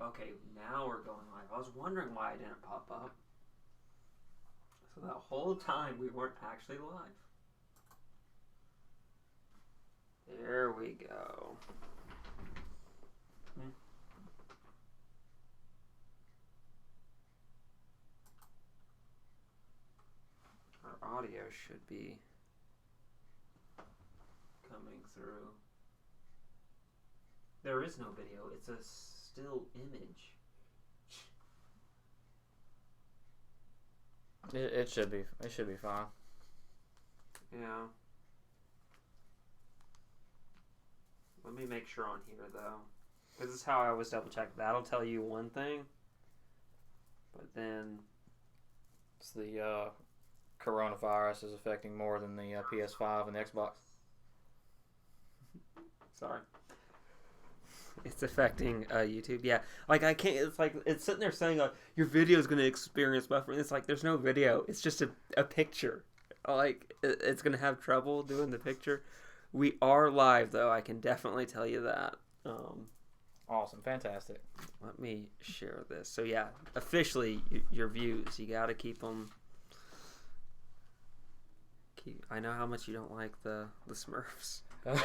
Okay, now we're going live. I was wondering why I didn't pop up. So that whole time we weren't actually live. There we go. Our audio should be coming through. There is no video. It's a still image. It should be. It should be fine. Yeah. Let me make sure on here though, because this is how I always double check. That'll tell you one thing, but then It's the coronavirus is affecting more than the PS5 and the Xbox. sorry, it's affecting YouTube. Yeah, like I can't. It's like it's sitting there saying your video is going to experience buffering. It's like there's no video. It's just a picture. Like it's going to have trouble doing the picture. We are live, though. I can definitely tell you that. Awesome. Fantastic. Let me share this. So, yeah, officially, your views, you got to keep them. I know how much you don't like the Smurfs. Let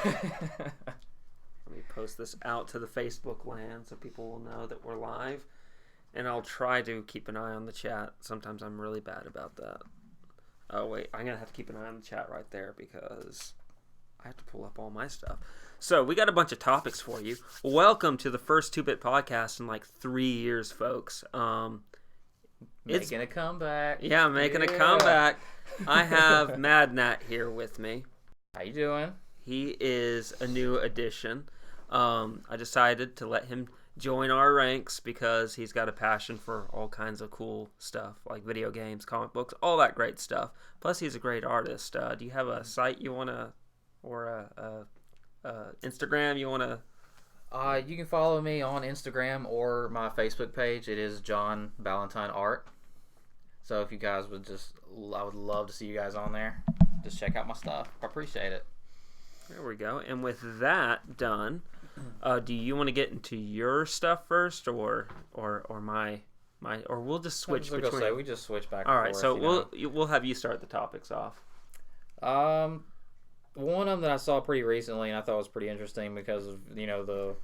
me post this out to the Facebook land so people will know that we're live. And I'll try to keep an eye on the chat. Sometimes I'm really bad about that. Oh, wait. I'm going to have to keep an eye on the chat right there because I have to pull up all my stuff. So we got a bunch of topics for you. Welcome to the first 2-Bit podcast in like 3 years, folks. Making a comeback. Yeah, making a comeback. I have Mad Nat here with me. How you doing? He is a new addition. I decided to let him join our ranks because he's got a passion for all kinds of cool stuff like video games, comic books, all that great stuff. Plus, he's a great artist. Do you have a site you want to, or a Instagram you want to? You can follow me on Instagram or my Facebook page. It is John Ballantyne Art. So if you guys would I would love to see you guys on there. Just check out my stuff. I appreciate it. There we go. And with that done, do you want to get into your stuff first, or my, or we'll just switch between? Say, we just switch back. All and right, forth, so we'll have you start the topics off. One of them that I saw pretty recently and I thought was pretty interesting because of the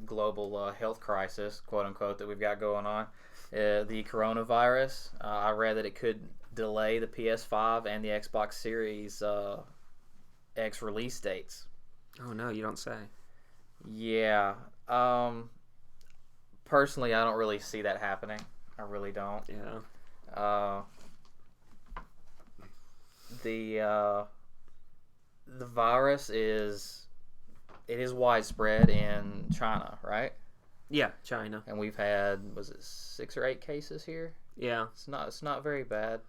global health crisis, quote unquote, that we've got going on, the coronavirus. I read that it could delay the PS5 and the Xbox Series X release dates. Oh no, you don't say. Yeah. Personally, I don't really see that happening. I really don't. Yeah. The virus is widespread in China, right? Yeah, China. And we've had, was it 6 or 8 cases here? Yeah. It's not very bad.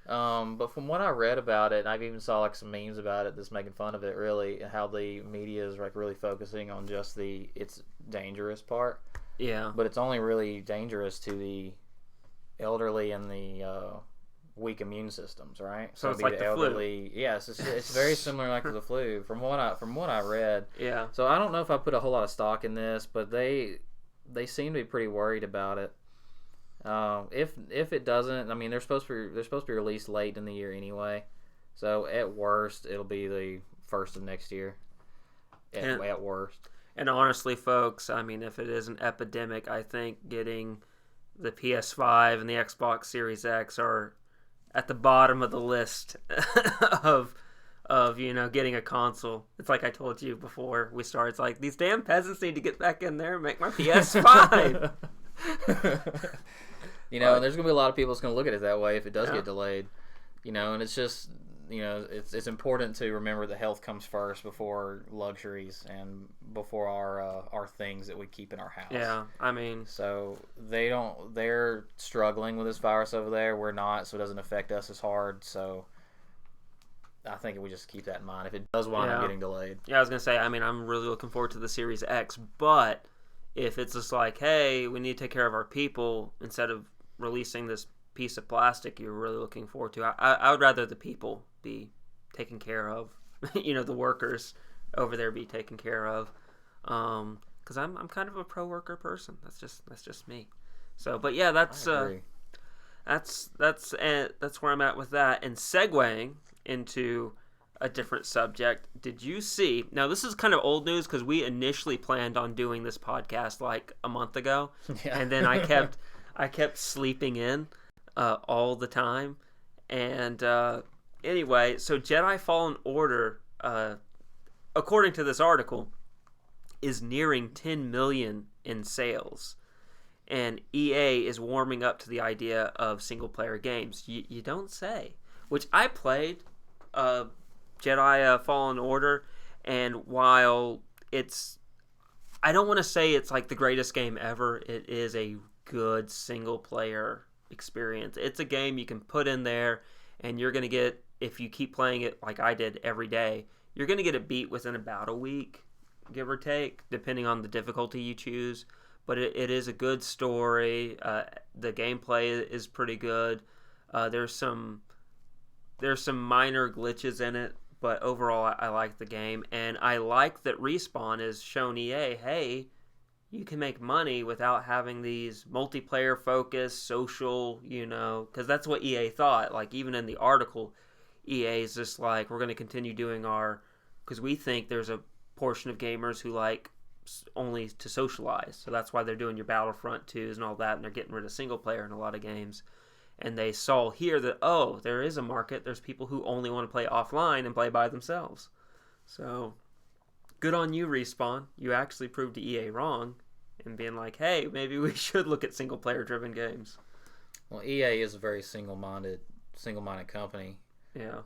But from what I read about it, I've even saw like some memes about it that's making fun of it, really, how the media is like really focusing on just it's dangerous part. Yeah. But it's only really dangerous to the elderly and the weak immune systems, right? So it's like the elderly. flu. Yes, it's very similar like to the flu from what I read. Yeah. So I don't know if I put a whole lot of stock in this, but they seem to be pretty worried about it. If it doesn't, I mean, they're supposed to be released late in the year anyway. So at worst, it'll be the first of next year. At worst. And honestly, folks, I mean, if it is an epidemic, I think getting the PS5 and the Xbox Series X are at the bottom of the list of getting a console. It's like I told you before we started. It's like these damn peasants need to get back in there and make my PS5. And there's gonna be a lot of people that's gonna look at it that way if it does get delayed. And it's just it's important to remember that health comes first before luxuries and before our things that we keep in our house. Yeah, I mean, so they're struggling with this virus over there. We're not, so it doesn't affect us as hard. So I think we just keep that in mind if it does wind up getting delayed. Yeah, I was gonna say, I mean, I'm really looking forward to the Series X, but if it's just like, hey, we need to take care of our people instead of releasing this piece of plastic you're really looking forward to, I would rather the people be taken care of, the workers over there be taken care of, because because I'm kind of a pro worker person. That's just me. So, but yeah, that's where I'm at with that. And segueing into a different subject, did you see? Now, this is kind of old news because we initially planned on doing this podcast like a month ago, and then I kept sleeping in all the time. And anyway, so Jedi Fallen Order, according to this article, is nearing 10 million in sales. And EA is warming up to the idea of single-player games. You don't say. Which I played Jedi Fallen Order, and while I don't want to say it's like the greatest game ever, it is a good single-player experience. It's a game you can put in there, and you're going to get, if you keep playing it like I did every day, you're going to get it beat within about a week, give or take, depending on the difficulty you choose. But it is a good story. The gameplay is pretty good. There's some minor glitches in it, but overall I like the game. And I like that Respawn has shown EA, hey, you can make money without having these multiplayer focused, social, because that's what EA thought. Like, even in the article, EA is just like, we're going to continue doing because we think there's a portion of gamers who like only to socialize, so that's why they're doing your Battlefront 2s and all that, and they're getting rid of single player in a lot of games. And they saw here that, there is a market. There's people who only want to play offline and play by themselves. So good on you, Respawn. You actually proved EA wrong and being like, hey, maybe we should look at single player driven games. Well, EA is a very single-minded company. Yeah.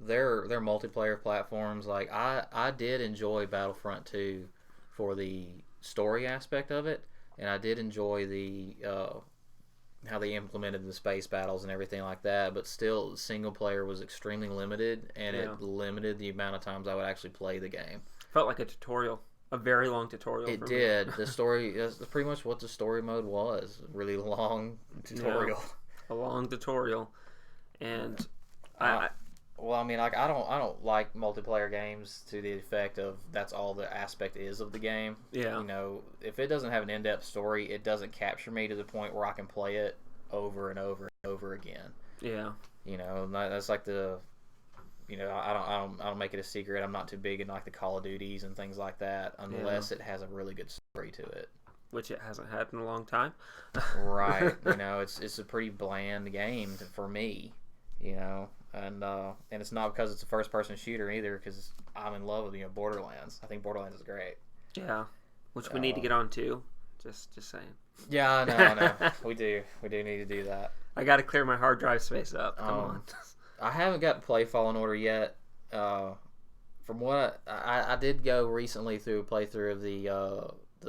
Their multiplayer platforms, like I did enjoy Battlefront 2 for the story aspect of it, and I did enjoy the how they implemented the space battles and everything like that, but still single player was extremely limited, and it limited the amount of times I would actually play the game. Felt like a tutorial. A very long tutorial. It did. The story is pretty much what the story mode was. A really long tutorial. Yeah, a long tutorial. And well, I mean, like I don't like multiplayer games to the effect of that's all the aspect is of the game. Yeah. If it doesn't have an in-depth story, it doesn't capture me to the point where I can play it over and over and over again. Yeah. That's like the. I don't make it a secret. I'm not too big in like the Call of Duties and things like that, unless it has a really good story to it. Which it hasn't had in a long time. Right. It's a pretty bland game for me. And it's not because it's a first-person shooter either, because I'm in love with Borderlands. I think Borderlands is great. Yeah, which we need to get on too. Just saying. Yeah, I know. We do need to do that. I got to clear my hard drive space up. Come on. I haven't got to play Fallen Order yet. From what I did go recently through a playthrough of the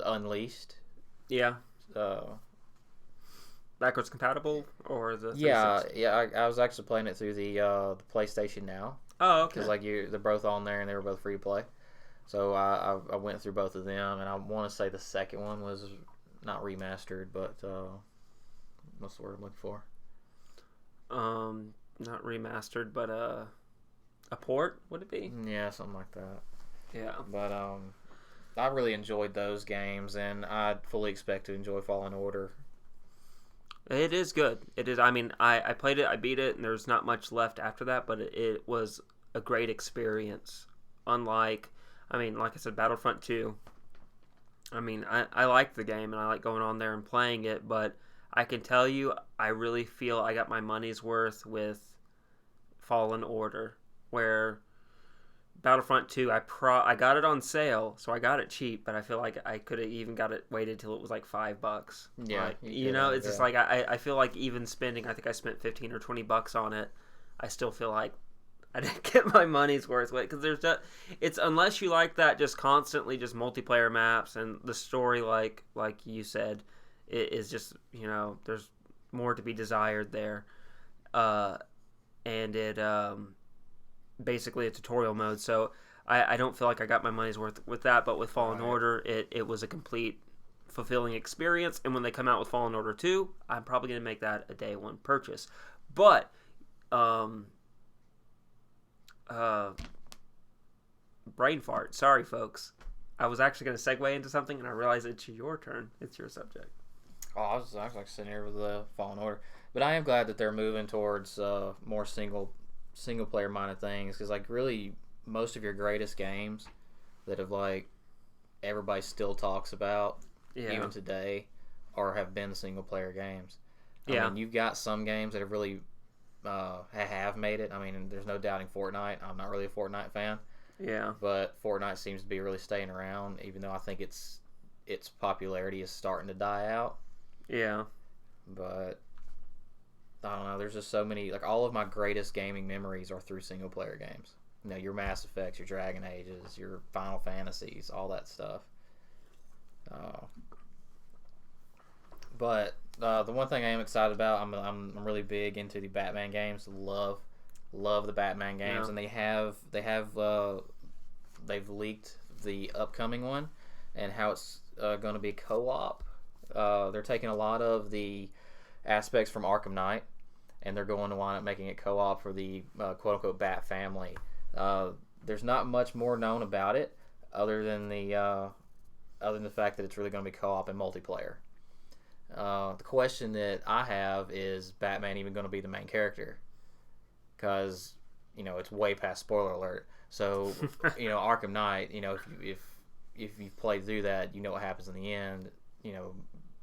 Unleashed. Yeah. Backwards compatible or the 360? Yeah. I was actually playing it through the PlayStation Now. Oh, okay. Because they're both on there and they were both free to play. So I went through both of them, and I want to say the second one was not remastered, but what's the word I'm looking for? Not remastered, but a port, would it be? Yeah, something like that. Yeah. But I really enjoyed those games, and I fully expect to enjoy Fallen Order. It is good. It is. I mean, I played it, I beat it, and there's not much left after that, but it was a great experience. Unlike, like I said, Battlefront 2. I like the game, and I like going on there and playing it, but I can tell you, I really feel I got my money's worth with Fallen Order, where Battlefront 2, I got it on sale, so I got it cheap, but I feel like I could have even waited till it was like $5. Yeah. It's just like, I feel like even spending, I think I spent $15 or $20 on it, I still feel like I didn't get my money's worth with it, because it's unless you like that just constantly just multiplayer maps and the story, like you said, it is just, there's more to be desired there, and it basically a tutorial mode, so I don't feel like I got my money's worth with that. But with Fallen Order, it was a complete fulfilling experience, and when they come out with Fallen Order 2, I'm probably going to make that a day one purchase. But brain fart, sorry folks, I was actually going to segue into something, and I realized it's your turn. It's your subject. Oh, I was like sitting here with the Fallen Order, but I am glad that they're moving towards more single player minded things, because like really most of your greatest games that have like everybody still talks about even today or have been single player games. I mean, you've got some games that have really have made it. I mean, there's no doubting Fortnite. I'm not really a Fortnite fan. Yeah. But Fortnite seems to be really staying around, even though I think its popularity is starting to die out. Yeah. But I don't know. There's just so many. Like, all of my greatest gaming memories are through single player games. You know, your Mass Effects, your Dragon Ages, your Final Fantasies, all that stuff. But the one thing I am excited about, I'm really big into the Batman games. Love the Batman games, and they've leaked the upcoming one and how it's going to be co-op. They're taking a lot of the aspects from Arkham Knight, and they're going to wind up making it co-op for the quote-unquote Bat family. There's not much more known about it other than the fact that it's really going to be co-op and multiplayer. The question that I have is Batman even going to be the main character? Because, you know, it's way past spoiler alert. So, you know, Arkham Knight, you know, if you've played through that, you know what happens in the end. You know,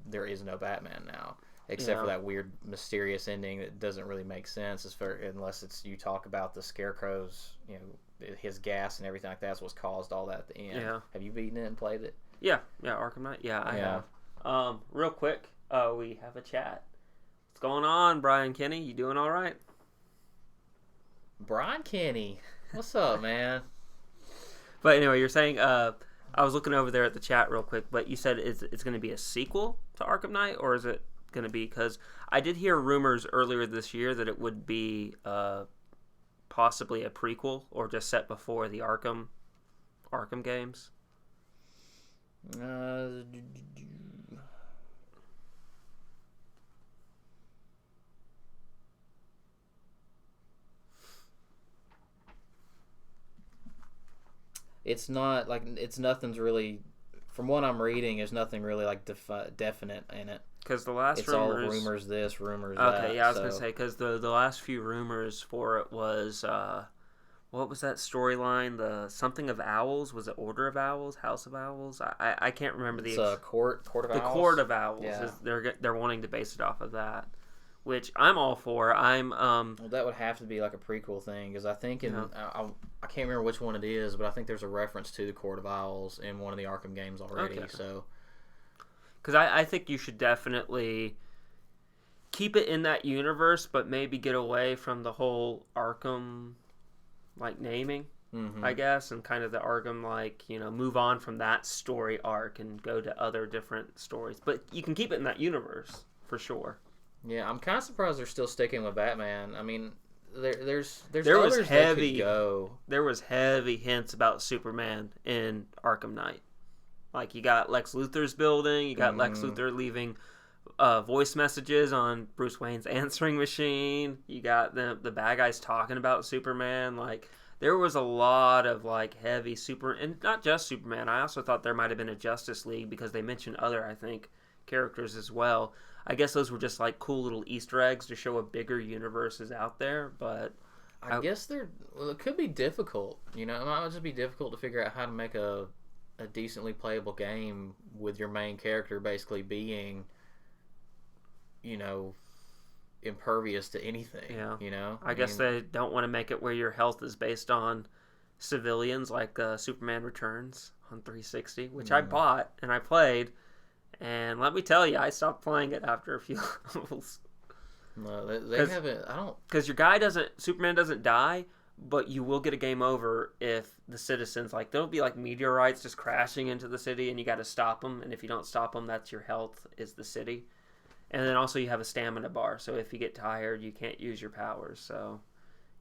there is no Batman now, except for that weird, mysterious ending that doesn't really make sense unless it's you talk about the Scarecrow's, you know, his gas and everything like that's what's caused all that at the end. Yeah. Have you beaten it and played it? Yeah, Arkham Knight. Yeah, I have. Real quick, we have a chat. What's going on, Brian Kenny? You doing all right? Brian Kenny, what's up, man? But anyway, you're saying I was looking over there at the chat real quick, but you said it's going to be a sequel to Arkham Knight, or is it going to be, because I did hear rumors earlier this year that it would be possibly a prequel or just set before the Arkham games. It's not like nothing's really, from what I'm reading, there's nothing really like definite in it. Because the last it's rumors, all rumors this, rumors that. Okay, yeah, I was gonna say, because the last few rumors for it was what was that storyline? The something of Owls, was it Order of Owls, House of Owls? I can't remember the. It's Court of Owls. The Court of Owls. Yeah. They're wanting to base it off of that, which I'm all for. Well, that would have to be like a prequel thing, because I think I can't remember which one it is, but I think there's a reference to the Court of Owls in one of the Arkham games already. Okay. So, because I think you should definitely keep it in that universe, but maybe get away from the whole Arkham like naming, I guess, and kind of the Arkham like, you know, move on from that story arc and go to other different stories. But you can keep it in that universe for sure. Yeah, I'm kind of surprised they're still sticking with Batman. I mean, there's there was others heavy that could go. There was heavy hints about Superman in Arkham Knight. Like, you got Lex Luthor's building, you got Lex Luthor leaving voice messages on Bruce Wayne's answering machine. You got the bad guys talking about Superman. Like, there was a lot of like heavy and not just Superman. I also thought there might have been a Justice League, because they mentioned other, I think, characters as well. I guess those were just like cool little Easter eggs to show a bigger universe is out there. But I guess it could be difficult. You know, it might just be difficult to figure out how to make a decently playable game with your main character basically being, you know, impervious to anything. Yeah. You know? I guess they don't want to make it where your health is based on civilians, like Superman Returns on 360, which I bought and I played, and let me tell you, I stopped playing it after a few levels. No, they haven't. I don't. Because Superman doesn't die, but you will get a game over if the citizens, like, there'll be like meteorites just crashing into the city, and you got to stop them. And if you don't stop them, that's your health is the city. And then also you have a stamina bar, so if you get tired, you can't use your powers. So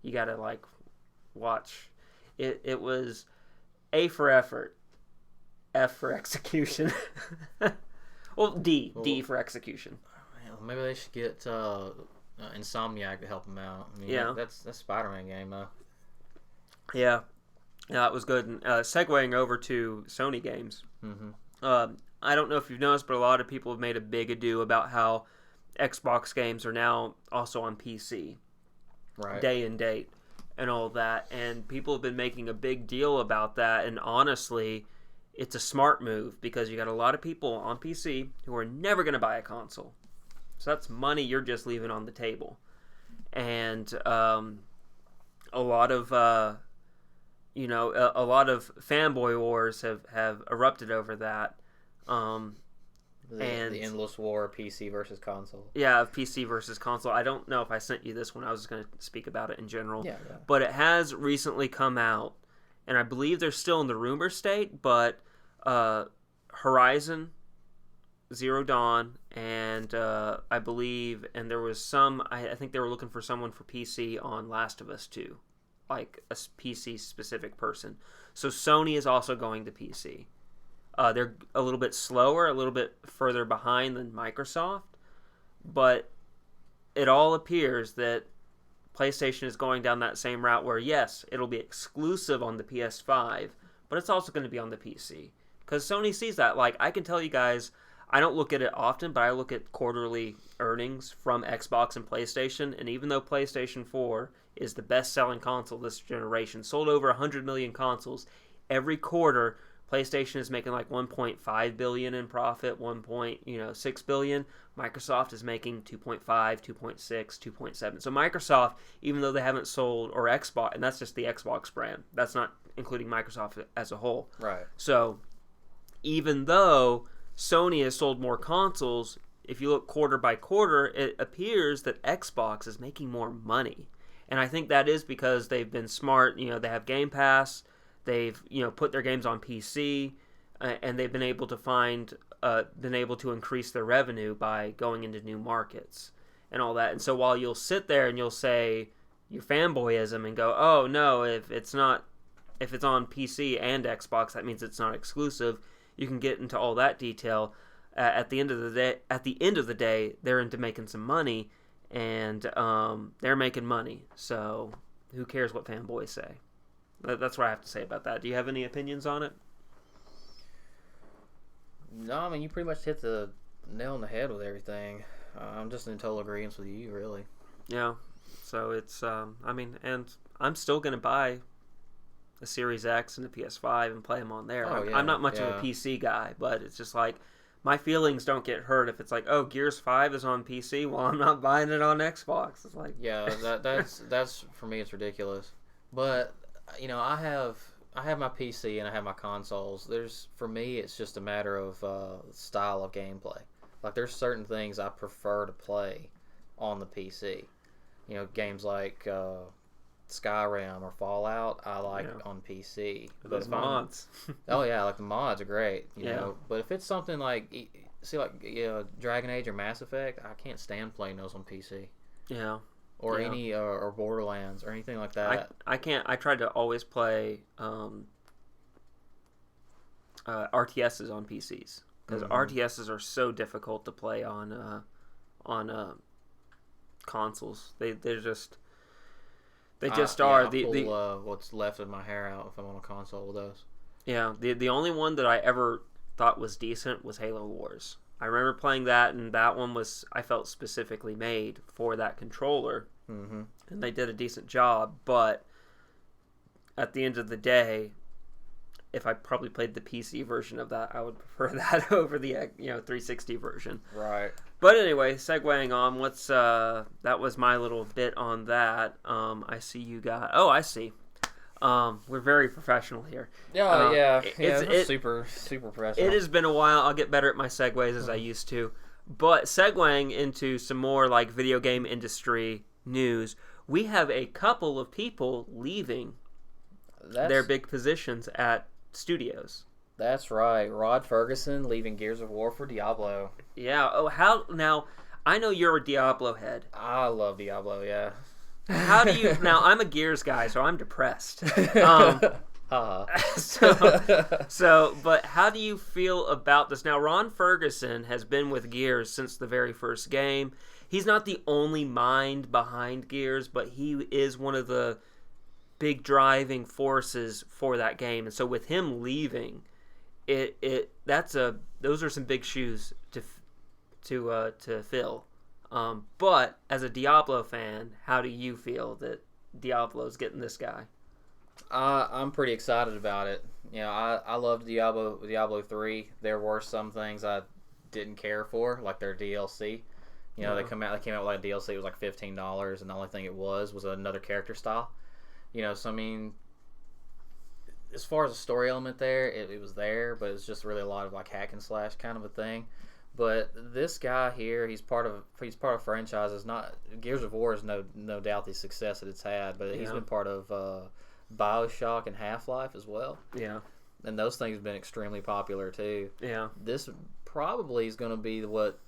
you got to like watch. It was A for effort, F for execution. Well, D for execution. Maybe they should get Insomniac to help them out. I mean, that's Spider-Man game though. Yeah, Yeah, it was good. And segueing over to Sony games, I don't know if you've noticed, but a lot of people have made a big ado about how Xbox games are now also on PC, Right. day and date, and all that. And people have been making a big deal about that. And honestly, it's a smart move because you got a lot of people on PC who are never going to buy a console. So that's money you're just leaving on the table. And a lot of a lot of fanboy wars have erupted over that. The endless war of PC versus console. Yeah, of PC versus console. I don't know if I sent you this one. I was just going to speak about it in general. Yeah. But it has recently come out, and I believe they're still in the rumor state, but Horizon Zero Dawn, and I believe, and there was some, I think they were looking for someone for PC on Last of Us 2, like a PC-specific person. So Sony is also going to PC. They're a little bit slower, a little bit further behind than Microsoft, but it all appears that PlayStation is going down that same route where, yes, it'll be exclusive on the PS5, but it's also going to be on the PC. Because Sony sees that. Like, I can tell you guys, I don't look at it often, but I look at quarterly earnings from Xbox and PlayStation, and even though PlayStation 4 is the best-selling console this generation, sold over 100 million consoles, every quarter PlayStation is making like 1.5 billion in profit, 1.6 billion. Microsoft is making 2.5, 2.6, 2.7. So Microsoft, even though they haven't sold, or Xbox, and that's just the Xbox brand, that's not including Microsoft as a whole. Right. So even though Sony has sold more consoles, if you look quarter by quarter, it appears that Xbox is making more money. And I think that is because they've been smart. They have Game Pass. They've put their games on PC, and they've been able to increase their revenue by going into new markets and all that. And so while you'll sit there and you'll say your fanboyism and go, oh no, if it's on PC and Xbox, that means it's not exclusive. You can get into all that detail. At the end of the day, they're into making some money, and they're making money. So who cares what fanboys say? That's what I have to say about that. Do you have any opinions on it? No, I mean, you pretty much hit the nail on the head with everything. I'm just in total agreement with you, really. Yeah. So it's, and I'm still going to buy a Series X and a PS5 and play them on there. I'm not much of a PC guy, but it's just like, my feelings don't get hurt if it's like, oh, Gears 5 is on PC, well, I'm not buying it on Xbox. It's like... Yeah, that's for me, it's ridiculous. But... I have my PC and I have my consoles. For me, it's just a matter of style of gameplay. Like, there's certain things I prefer to play on the PC. Games like Skyrim or Fallout, I like on PC. Those mods. Oh yeah, like the mods are great. You know, but if it's something like, Dragon Age or Mass Effect, I can't stand playing those on PC. Yeah. Or any or Borderlands or anything like that. I can't. I tried to always play RTSs on PCs because RTSs are so difficult to play on consoles. They just are. I pull what's left of my hair out if I'm on a console with those. Yeah. The only one that I ever thought was decent was Halo Wars. I remember playing that, and that one was, I felt, specifically made for that controller. Mm-hmm. And they did a decent job, but at the end of the day, if I probably played the PC version of that, I would prefer that over the 360 version. Right. But anyway, segueing on, that was my little bit on that. I see you got... Oh, I see. We're very professional here. It's super professional. It has been a while. I'll get better at my segues as I used to. But segueing into some more like video game industry news, we have a couple of people leaving their big positions at studios. That's right. Rod Ferguson leaving Gears of War for Diablo. Yeah. Oh, how now? I know you're a Diablo head. I love Diablo. Yeah. How do you... Now, I'm a Gears guy, so I'm depressed. But how do you feel about this? Now, Ron Ferguson has been with Gears since the very first game. He's not the only mind behind Gears, but he is one of the big driving forces for that game. And so with him leaving, those are some big shoes to fill. But as a Diablo fan, how do you feel that Diablo's getting this guy? I'm pretty excited about it. You know, I loved Diablo 3. There were some things I didn't care for, like their DLC. You know, they came out with like a DLC. It was like $15, and the only thing it was another character style. You know, so I mean, as far as the story element there, it was there, but it's just really a lot of like hack and slash kind of a thing. But this guy here, he's part of franchises. Not Gears of War is no doubt the success that it's had, but he's been part of BioShock and Half-Life as well. Yeah. And those things have been extremely popular too. Yeah. This probably is going to be what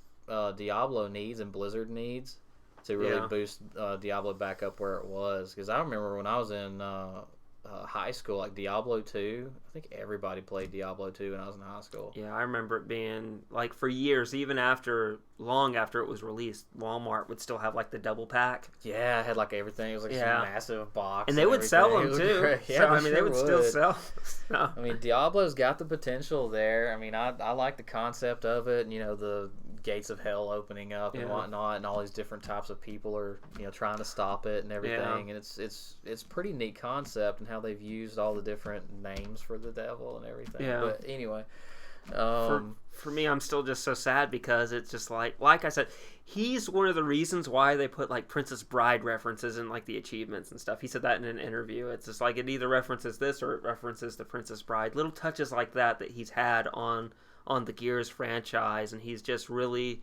Diablo needs and Blizzard needs to really boost Diablo back up where it was. Because I remember when I was in high school, like Diablo 2, I think everybody played Diablo 2 when I was in high school. Yeah, I remember it being like for years, even long after it was released, Walmart would still have like the double pack. Yeah, it had like everything. It was like some massive box. And they would sell them too. Yeah, so, I mean, they would still sell. So. I mean, Diablo's got the potential there. I mean, I like the concept of it, and, you know, the gates of hell opening up and whatnot, and all these different types of people are, you know, trying to stop it and everything. And it's pretty neat concept and how they've used all the different names for the devil and everything. Yeah. But anyway, for me, I'm still just so sad because it's just like I said, he's one of the reasons why they put like Princess Bride references in like the achievements and stuff. He said that in an interview. It's just like it either references this or it references the Princess Bride. Little touches like that he's had on the Gears franchise, and he's just really...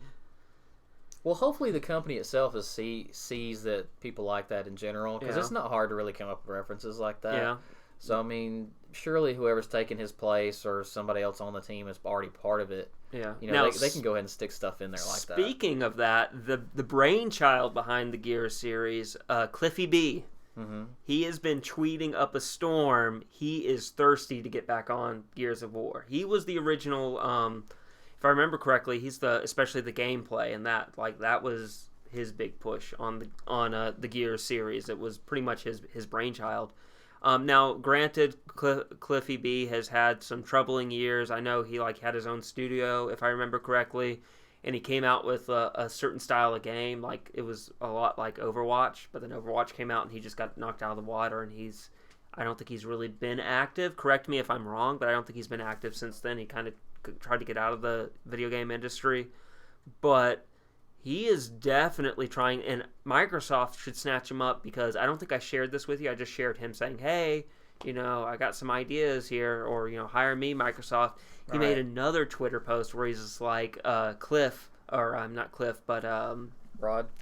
Well, hopefully the company itself sees that people like that in general, because it's not hard to really come up with references like that. Yeah. So, I mean, surely whoever's taking his place or somebody else on the team is already part of it. Yeah. You know, they can go ahead and stick stuff in there like that. Speaking of that, the brainchild behind the Gears series, Cliffy B, he has been tweeting up a storm. He is thirsty to get back on Gears of War. He was the original, if I remember correctly, especially the gameplay, and that was his big push on the Gears series. It was pretty much his brainchild. Now, granted, Cliffy B has had some troubling years. I know he had his own studio, if I remember correctly, and he came out with a certain style of game. Like, it was a lot like Overwatch, but then Overwatch came out and he just got knocked out of the water, and I don't think he's really been active. Correct me if I'm wrong, but I don't think he's been active since then. He kind of tried to get out of the video game industry, but he is definitely trying, and Microsoft should snatch him up, because I don't think I shared this with you. I just shared him saying, hey, you know, I got some ideas here, or, you know, hire me, Microsoft. He made another Twitter post where he's just like, Cliff, or not Cliff, but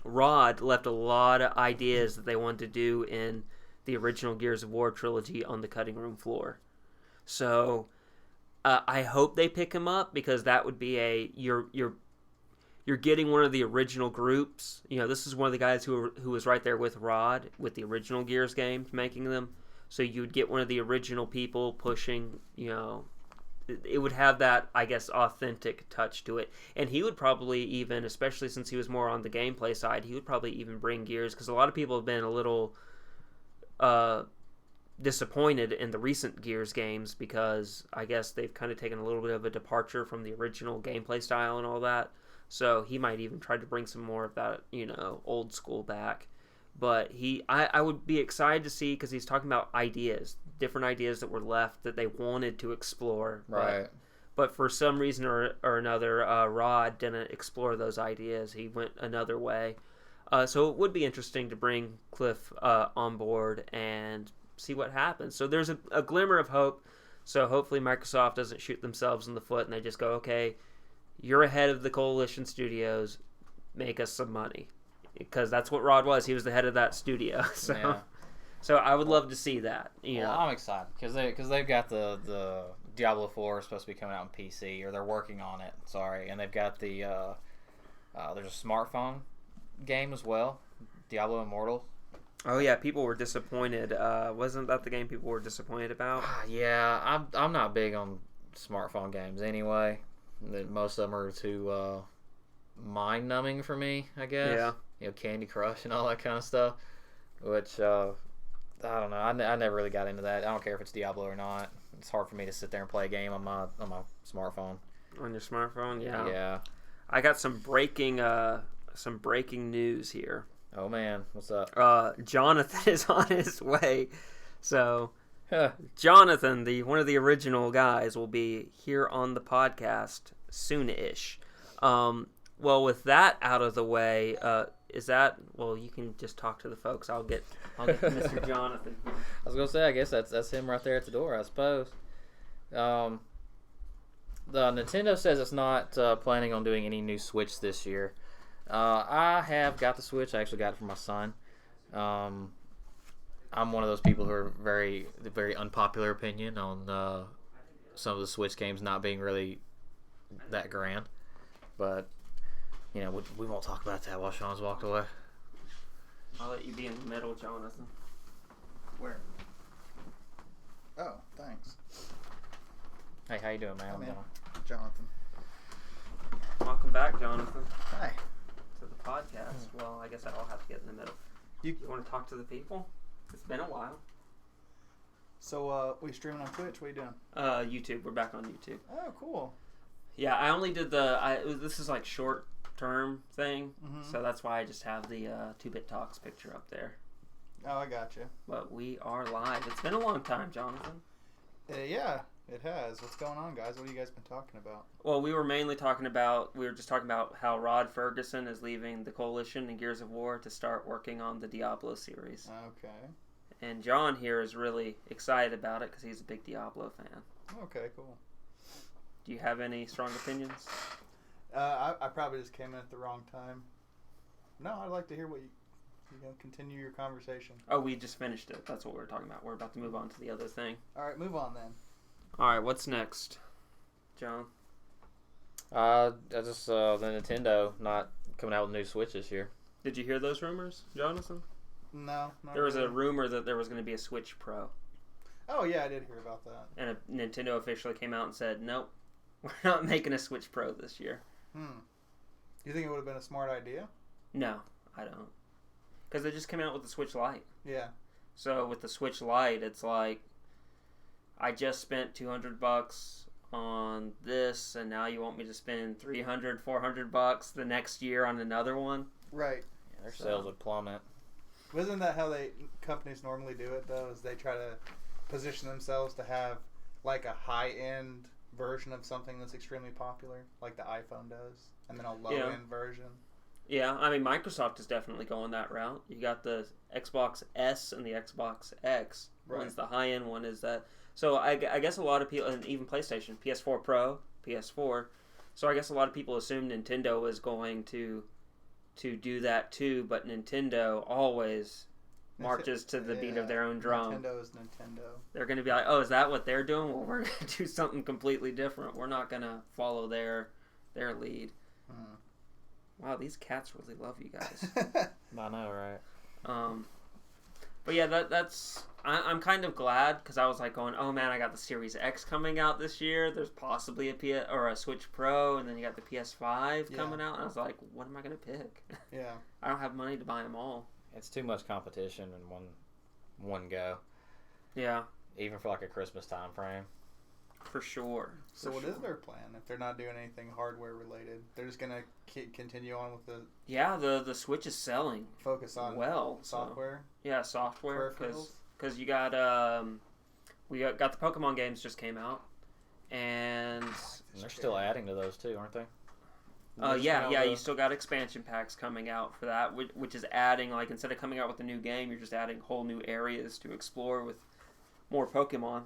Rod left a lot of ideas that they wanted to do in the original Gears of War trilogy on the cutting room floor. So I hope they pick him up, because that would be you're getting one of the original groups. You know, this is one of the guys who was right there with Rod with the original Gears games, making them. So you would get one of the original people pushing, you know, it would have that, I guess, authentic touch to it. And he would probably even, especially since he was more on the gameplay side, he would probably even bring Gears, because a lot of people have been a little disappointed in the recent Gears games, because I guess they've kind of taken a little bit of a departure from the original gameplay style and all that. So he might even try to bring some more of that, you know, old school back. But I would be excited to see, because he's talking about different ideas that were left that they wanted to explore. Right. But for some reason or another, Rod didn't explore those ideas. He went another way. So it would be interesting to bring Cliff on board and see what happens. So there's a glimmer of hope. So hopefully Microsoft doesn't shoot themselves in the foot and they just go, okay, you're ahead of the Coalition Studios, make us some money. Because that's what Rod was. He was the head of that studio. So I would love to see that. You know. I'm excited because they've got the Diablo 4 is supposed to be coming out on PC, or they're working on it. Sorry, and they've got the there's a smartphone game as well, Diablo Immortal. Oh yeah, people were disappointed. Wasn't that the game people were disappointed about? Yeah, I'm not big on smartphone games anyway. Most of them are too mind numbing for me, I guess. Yeah. You know, Candy Crush and all that kind of stuff. Which I don't know. I never really got into that. I don't care if it's Diablo or not. It's hard for me to sit there and play a game on my smartphone. On your smartphone, yeah. Yeah. I got some breaking news here. Oh man, what's up? Jonathan is on his way. So Huh. Jonathan, one of the original guys, will be here on the podcast soon-ish. Well, with that out of the way, you can just talk to the folks. I'll get Mr. Jonathan. I was gonna say, I guess that's him right there at the door, I suppose. The Nintendo says it's not planning on doing any new Switch this year. I have got the Switch. I actually got it for my son. I'm one of those people who are very unpopular opinion on some of the Switch games not being really that grand. But, you know, we won't talk about that while Sean's walked away. I'll let you be in the middle, Jonathan. Where? Oh, thanks. Hey, how you doing, man? I'm in. Jonathan. Welcome back, Jonathan, Hi. to the podcast. Well, I guess I'll have to get in the middle. You want to talk to the people? It's been a while. So, we streaming on Twitch? What are you doing? YouTube. We're back on YouTube. Oh, cool. Yeah, I only did this is like short-term thing, so that's why I just have the 2-Bit Talks picture up there. Oh, I got you. But we are live. It's been a long time, Jonathan. Yeah, it has. What's going on, guys? What have you guys been talking about? Well, we were just talking about how Rod Ferguson is leaving the Coalition and Gears of War to start working on the Diablo series. Okay. And John here is really excited about it because he's a big Diablo fan. Okay, cool. Do you have any strong opinions? I probably just came in at the wrong time. No, I'd like to hear what you continue your conversation. Oh, we just finished it. That's what we were talking about. We're about to move on to the other thing. All right, move on then. All right, what's next, John? Just the Nintendo not coming out with new Switch this year. Did you hear those rumors, Jonathan? No, not There was really. a rumor that there was going to be a Switch Pro. Oh, yeah, I did hear about that. And Nintendo officially came out and said, nope, we're not making a Switch Pro this year. Do you think it would have been a smart idea? No, I don't. Because they just came out with the Switch Lite. Yeah. So with the Switch Lite, it's like, I just spent $200 on this, and now you want me to spend $300, $400 the next year on another one? Right. Yeah, their sales would plummet. Wasn't that how companies normally do it, though, is they try to position themselves to have, like, a high-end version of something that's extremely popular, like the iPhone does, and then a low-end version? Yeah, I mean, Microsoft is definitely going that route. You got the Xbox S and the Xbox X. Right. One's the high-end, one is that. So I guess a lot of people, and even PlayStation, PS4 Pro, PS4. So I guess a lot of people assume Nintendo was going to do that too, but Nintendo always marches to the beat of their own drum. Nintendo is Nintendo. They're going to be like, oh, is that what they're doing? Well, we're going to do something completely different. We're not going to follow their lead. Wow, these cats really love you guys. I know, right? But yeah, that's I'm kind of glad because I was like going, oh man, I got the Series X coming out this year. There's possibly a Switch Pro, and then you got the PS5 coming out. And I was like, what am I gonna pick? Yeah. I don't have money to buy them all. It's too much competition in one go. Yeah, Even for like a Christmas time frame. for sure. So what is their plan if they're not doing anything hardware related? They're just gonna continue on with the the Switch is selling focus on software. Yeah, software Peripherals? because you got we got the Pokemon games just came out, and And they're still adding to those too, aren't they? you still got expansion packs coming out for that, which is adding, like, instead of coming out with a new game, you're just adding whole new areas to explore with more Pokemon.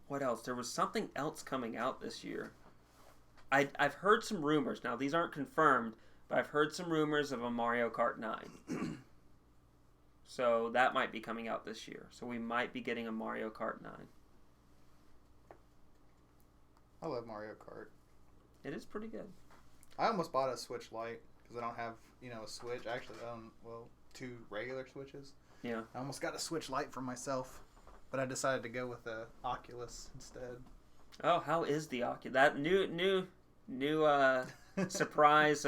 What else? There was something else coming out this year. I've heard some rumors. Now, these aren't confirmed, but I've heard some rumors of a Mario Kart 9. So that might be coming out this year. So we might be getting a Mario Kart 9. I love Mario Kart. It is pretty good. I almost bought a Switch Lite because I don't have, a Switch. Actually, I own, 2 regular Switches. Yeah. I almost got a Switch Lite for myself, but I decided to go with the Oculus instead. Oh, how is the Oculus? That new surprise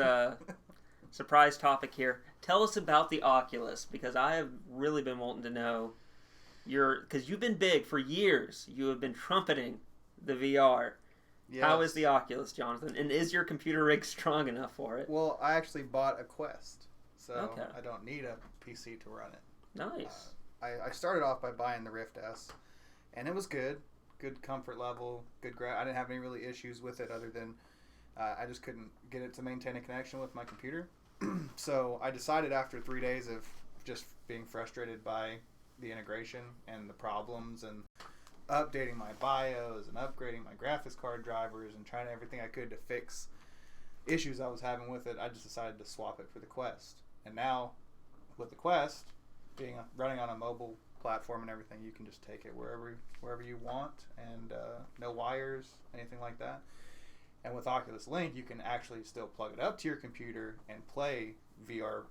surprise topic here. Tell us about the Oculus, because I have really been wanting to know because you've been big for years. You have been trumpeting the VR. Yes. How is the Oculus, Jonathan? And is your computer rig strong enough for it? Well, I actually bought a Quest, so Okay. I don't need a PC to run it. Nice. I started off by buying the Rift S, and it was good comfort level, I didn't have any really issues with it other than I just couldn't get it to maintain a connection with my computer. So I decided after 3 days of just being frustrated by the integration and the problems and updating my BIOS and upgrading my graphics card drivers and trying everything I could to fix issues I was having with it, I just decided to swap it for the Quest. And now with the Quest running on a mobile platform and everything, you can just take it wherever you want, and no wires, anything like that. And with Oculus Link, you can actually still plug it up to your computer and play VR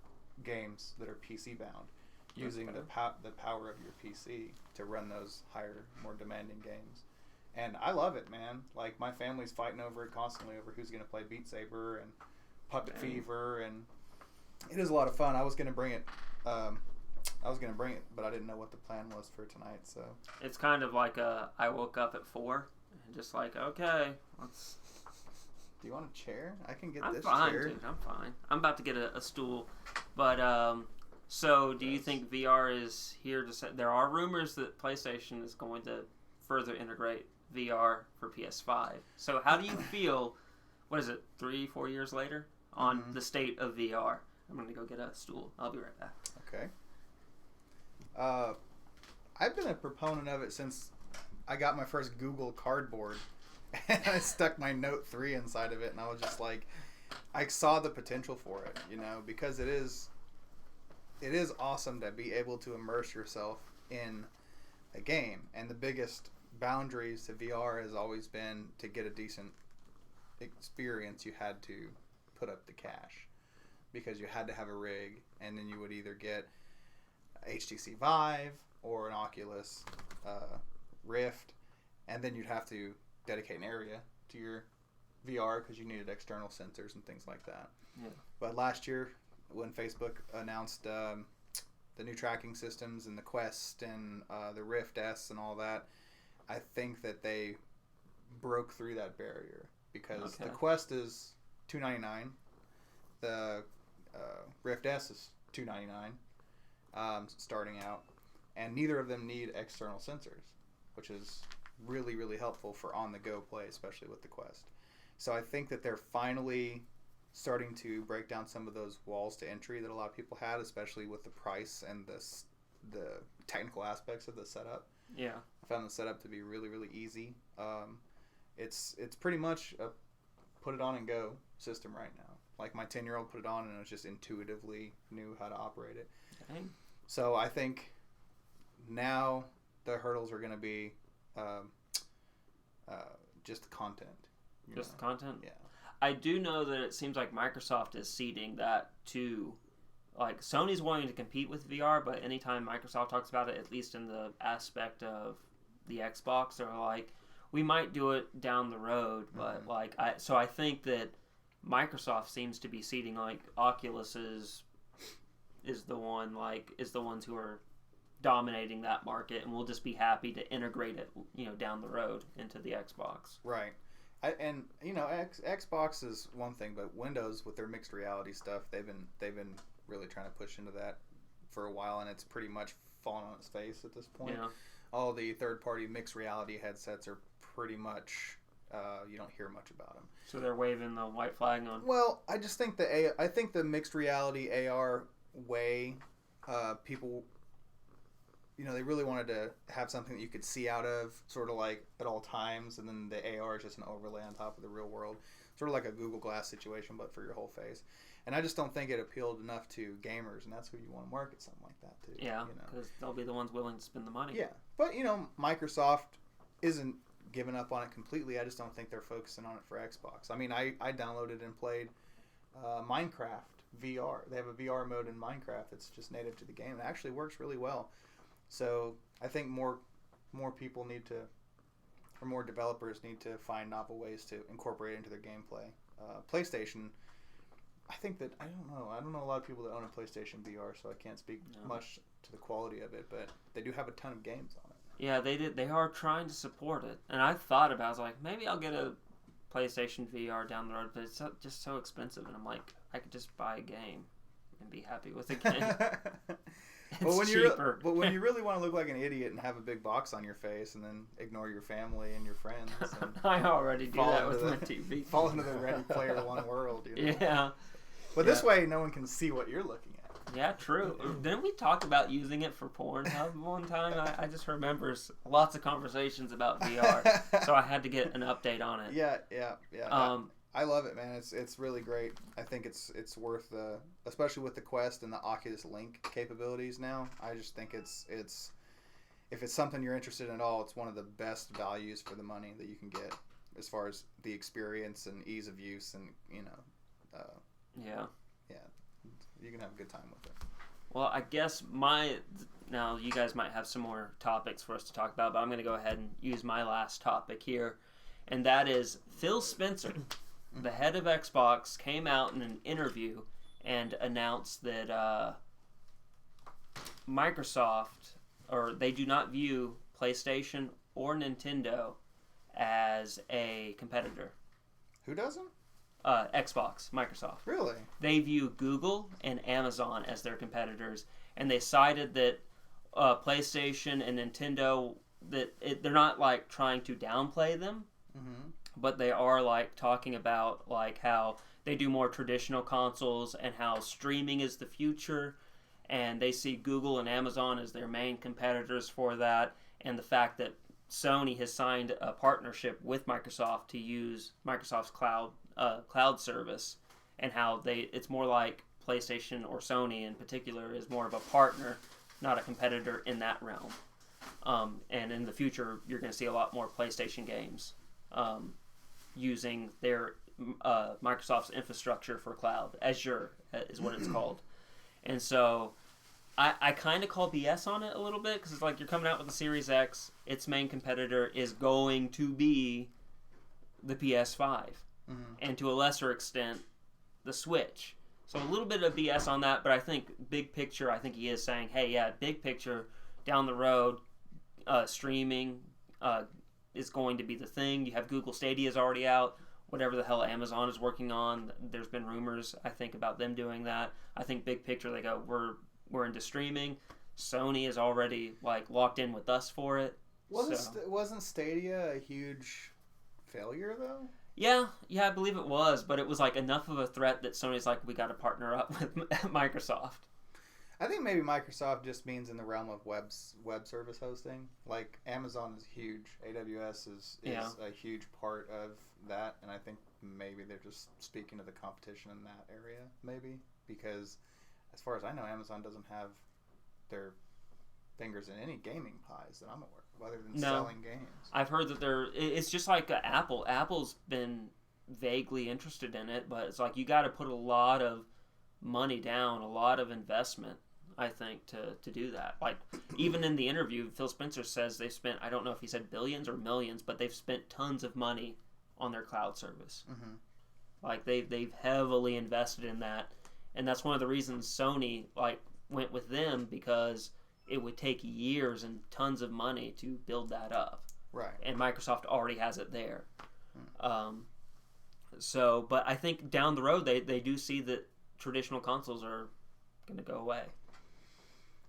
games that are PC bound, using the power of your PC to run those higher, more demanding games. And I love it, man. Like, my family's fighting over it constantly, over who's going to play Beat Saber and Puppet Fever, and it is a lot of fun. I was going to bring it, but I didn't know what the plan was for tonight. So it's kind of like I woke up at 4 and just like, okay, let's. Do you want a chair? I can get I'm this fine, chair. Dude, I'm fine. I'm about to get a stool, but so do you think VR is here to say? There are rumors that PlayStation is going to further integrate VR for PS5. So how do you feel? What is it? 3-4 years later on the state of VR? I'm going to go get a stool. I'll be right back. Okay. I've been a proponent of it since I got my first Google Cardboard, and I stuck my Note 3 inside of it, and I was just like, I saw the potential for it, because it is awesome to be able to immerse yourself in a game. And the biggest boundaries to VR has always been, to get a decent experience, you had to put up the cash, because you had to have a rig, and then you would either get HTC Vive or an Oculus Rift, and then you'd have to dedicate an area to your VR because you needed external sensors and things like that. Yeah. But last year, when Facebook announced the new tracking systems and the Quest and the Rift S and all that, I think that they broke through that barrier, because the Quest is $299, the Rift S is $299. Starting out, and neither of them need external sensors, which is really, really helpful for on-the-go play, especially with the Quest. So I think that they're finally starting to break down some of those walls to entry that a lot of people had, especially with the price and the technical aspects of the setup. Yeah, I found the setup to be really, really easy. It's pretty much a put it on and go system right now. Like, my 10-year-old put it on and it was just intuitively knew how to operate it. Dang. So I think now the hurdles are going to be just the content. Just the content? Yeah. I do know that it seems like Microsoft is ceding that to, like, Sony's wanting to compete with VR, but anytime Microsoft talks about it, at least in the aspect of the Xbox, they're like, we might do it down the road, but I think that Microsoft seems to be ceding, like, Oculus is the ones who are dominating that market, and we'll just be happy to integrate it, down the road into the Xbox. Right. Xbox is one thing, but Windows with their mixed reality stuff, they've been really trying to push into that for a while, and it's pretty much fallen on its face at this point. Yeah. All the third-party mixed reality headsets are pretty much you don't hear much about them. So they're waving the white flag on. Well, I just think the mixed reality AR way, people, they really wanted to have something that you could see out of, sort of like at all times, and then the AR is just an overlay on top of the real world, sort of like a Google Glass situation, but for your whole face. And I just don't think it appealed enough to gamers, and that's who you want to market something like that to. Yeah, because they'll be the ones willing to spend the money. Yeah, but Microsoft isn't giving up on it completely. I just don't think they're focusing on it for Xbox. I mean, I downloaded and played Minecraft VR. They have a VR mode in Minecraft that's just native to the game. It actually works really well. So I think more people need to, or more developers need to find novel ways to incorporate it into their gameplay. PlayStation, I think that I don't know. I don't know a lot of people that own a PlayStation VR, so I can't speak much to the quality of it. But they do have a ton of games on it. Yeah, they did. They are trying to support it, and I thought about. I was like, maybe I'll get a PlayStation VR down the road, but it's just so expensive, and I'm like, I could just buy a game and be happy with the game. It's cheaper. But when you really want to look like an idiot and have a big box on your face and then ignore your family and your friends, and I already do that with my TV. Fall into the Ready Player One world, you know? Yeah. But this way, no one can see what you're looking at. Yeah, true. Didn't we talk about using it for Pornhub one time? I just remember lots of conversations about VR, so I had to get an update on it. Yeah. I love it, man. It's really great. I think it's worth especially with the Quest and the Oculus Link capabilities now. I just think it's if it's something you're interested in at all, it's one of the best values for the money that you can get as far as the experience and ease of use, and you can have a good time with it. Well, I guess now you guys might have some more topics for us to talk about, but I'm going to go ahead and use my last topic here, and that is Phil Spencer, the head of Xbox, came out in an interview and announced that Microsoft, or they do not view PlayStation or Nintendo as a competitor. Who doesn't? Xbox, Microsoft. Really? They view Google and Amazon as their competitors, and they cited that PlayStation and Nintendo, they're not like trying to downplay them, but they are like talking about like how they do more traditional consoles and how streaming is the future, and they see Google and Amazon as their main competitors for that, and the fact that Sony has signed a partnership with Microsoft to use Microsoft's cloud service, and how it's more like PlayStation or Sony in particular is more of a partner, not a competitor in that realm. And in the future, you're going to see a lot more PlayStation games using their Microsoft's infrastructure for cloud. Azure is what it's called. And so I kind of call BS on it a little bit, because it's like you're coming out with the Series X, its main competitor is going to be the PS5. And to a lesser extent, the Switch. So a little bit of BS on that, but I think big picture, I think he is saying, hey, yeah, big picture, down the road, streaming is going to be the thing. You have Google Stadia is already out. Whatever the hell Amazon is working on, there's been rumors, I think, about them doing that. I think big picture, they go, we're into streaming. Sony is already like locked in with us for it. Wasn't Stadia a huge failure though? Yeah, I believe it was, but it was like enough of a threat that Sony's like, we got to partner up with Microsoft. I think maybe Microsoft just means in the realm of web service hosting. Like Amazon is huge, AWS is a huge part of that, and I think maybe they're just speaking to the competition in that area, maybe, because as far as I know, Amazon doesn't have their fingers in any gaming pies that I'm aware of, other than selling games. I've heard that it's just like Apple. Apple's been vaguely interested in it, but it's like you got to put a lot of money down, a lot of investment, I think, to do that. Like, even in the interview, Phil Spencer says they've spent, I don't know if he said billions or millions, but they've spent tons of money on their cloud service. Like, they've heavily invested in that, and that's one of the reasons Sony like went with them, because it would take years and tons of money to build that up. Right. And Microsoft already has it there. But I think down the road, they do see that traditional consoles are going to go away.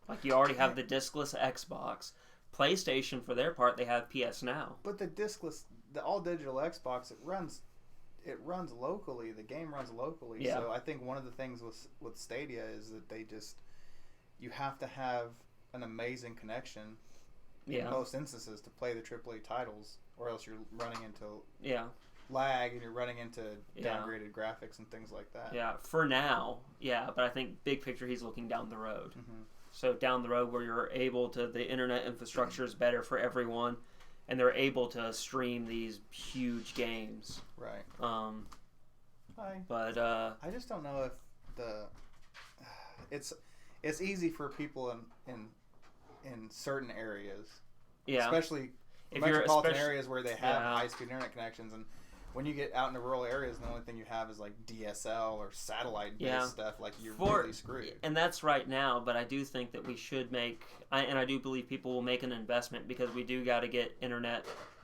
Like, you already have the discless Xbox. PlayStation, for their part, they have PS Now. But the discless, the all-digital Xbox, it runs locally. The game runs locally. Yeah. So I think one of the things with Stadia is that you have to have an amazing connection in most instances to play the AAA titles, or else you're running into lag, and you're running into downgraded graphics and things like that. Yeah, for now, but I think big picture, he's looking down the road. So down the road, where you're able to, the internet infrastructure is better for everyone, and they're able to stream these huge games. Right. But I just don't know if it's easy for people in certain areas, especially metropolitan areas where they have high-speed internet connections, and when you get out into rural areas, the only thing you have is like DSL or satellite-based stuff. Like you're really screwed. And that's right now, but I do think that we should make, and I do believe people will make an investment because we do got to get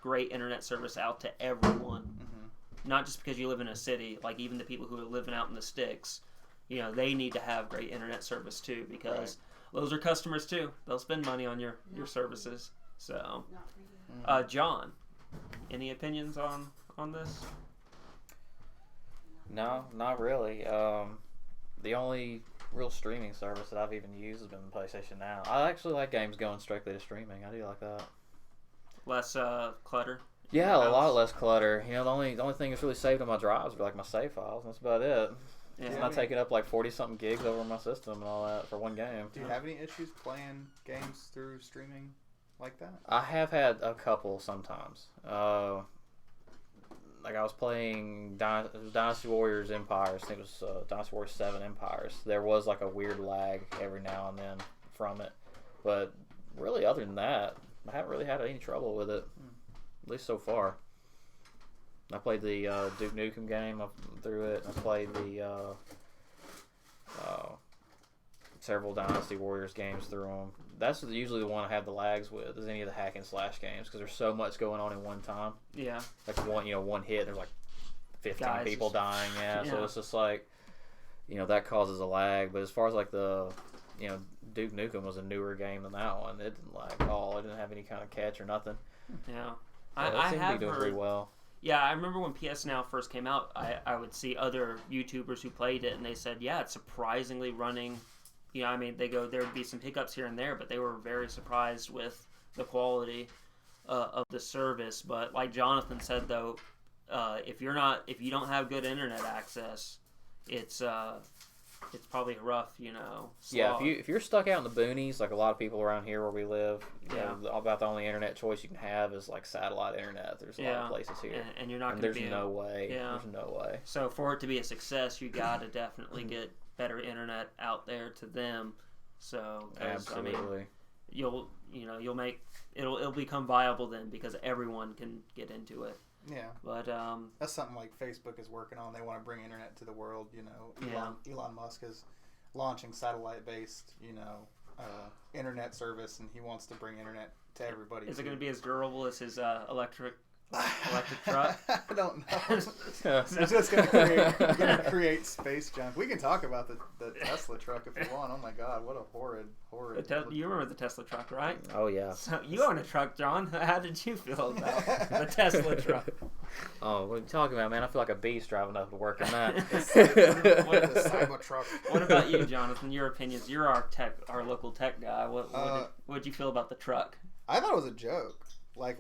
great internet service out to everyone. Mm-hmm. Not just because you live in a city, like even the people who are living out in the sticks, they need to have great internet service too because those are customers too. They'll spend money on your services. So, John, any opinions on this? No, not really. The only real streaming service that I've even used has been the PlayStation Now. I actually like games going strictly to streaming. I do like that. Less clutter. Yeah, a lot less clutter. The only thing that's really saved on my drives are like my save files. And that's about it. Yeah, it's not taking up like 40-something gigs over my system and all that for one game. Do you have any issues playing games through streaming like that? I have had a couple sometimes. Like I was playing Dynasty Warriors Empires. I think it was Dynasty Warriors 7 Empires. There was like a weird lag every now and then from it. But really, other than that, I haven't really had any trouble with it. At least so far. I played the Duke Nukem game through it. I played the several Dynasty Warriors games through them. That's usually the one I have the lags with, is any of the hack and slash games, because there's so much going on in one time. Yeah. Like one hit, there's like 15 people dying. Yeah, so it's just like, that causes a lag. But as far as like the, Duke Nukem was a newer game than that one. It didn't lag at all. It didn't have any kind of catch or nothing. Yeah. So I seem to be doing pretty well. Yeah, I remember when PS Now first came out, I would see other YouTubers who played it, and they said, yeah, it's surprisingly running. There would be some hiccups here and there, but they were very surprised with the quality of the service. But like Jonathan said, though, if you don't have good internet access, it's probably rough, slog. Yeah, if you're stuck out in the boonies, like a lot of people around here where we live, about the only internet choice you can have is like satellite internet. There's a lot of places here, and you're not going to be. There's no way. Yeah. There's no way. So for it to be a success, you got to definitely get better internet out there to them. So absolutely, you'll make it'll become viable then because everyone can get into it. Yeah, but that's something like Facebook is working on. They want to bring internet to the world. Elon Musk is launching satellite-based, internet service, and he wants to bring internet to everybody. Is it going to be as durable as his electric truck? I don't know. It's just going to create space junk. We can talk about the Tesla truck if you want. Oh my God, what a horrid. You remember the Tesla truck, right? Oh yeah. So you own a truck, John. How did you feel about the Tesla truck? Oh, what are you talking about, man? I feel like a beast driving up to work in that. The Cybertruck. What about you, Jonathan? Your opinions? You're our local tech guy. What did you feel about the truck? I thought it was a joke. Like